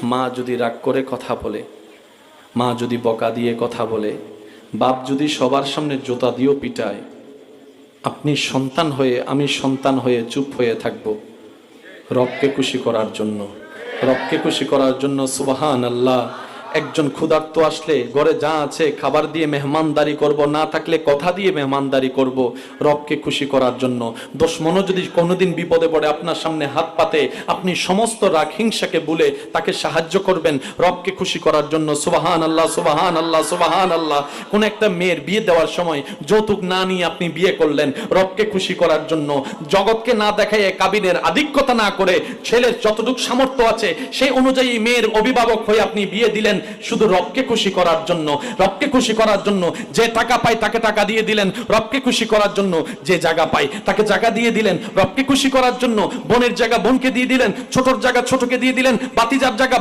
মা যদি রাগ করে কথা বলে, মা যদি বকা দিয়ে কথা বলে, বাপ যদি সবার সামনে জুতা দিয়েও পিটায়, আপনি সন্তান হয়ে আমি সন্তান হয়ে চুপ হয়ে থাকব রবকে খুশি করার জন্য। রবকে খুশি করার জন্য সুবহান আল্লাহ। একজন ক্ষুধার্ত আসলে ঘরে যা আছে খাবার দিয়ে মেহমানদারি করব, না থাকলে কথা দিয়ে মেহমানদারি করব রবকে খুশি করার জন্য। দুশমনও যদি কোনোদিন বিপদে পড়ে আপনার সামনে হাত পাতে, আপনি সমস্ত রাগ হিংসাকে ভুলে তাকে সাহায্য করবেন রবকে খুশি করার জন্য। সুবহান আল্লাহ, সুবহান আল্লাহ, সুবহান আল্লাহ। কোন একটা মেয়ের বিয়ে দেওয়ার সময় যৌতুক না নিয়ে আপনি বিয়ে করলেন রবকে খুশি করার জন্য। জগৎকে না দেখায় কাবিনের আধিক্যতা না করে ছেলের যতটুকু সামর্থ্য আছে সেই অনুযায়ী মেয়ের অভিভাবক হয়ে আপনি বিয়ে দিলেন শুধু রবকে খুশি করার জন্য। রবকে খুশি করার জন্য যে টাকা পায় তাকে টাকা দিয়ে দিলেন রবকে খুশি করার জন্য। যে জায়গা পায় তাকে জায়গা দিয়ে দিলেন রবকে খুশি করার জন্য। বোনের জায়গা বোনকে দিয়ে দিলেন, ছোটর জায়গা ছোটকে দিয়ে দিলেন, বাতিজার জায়গা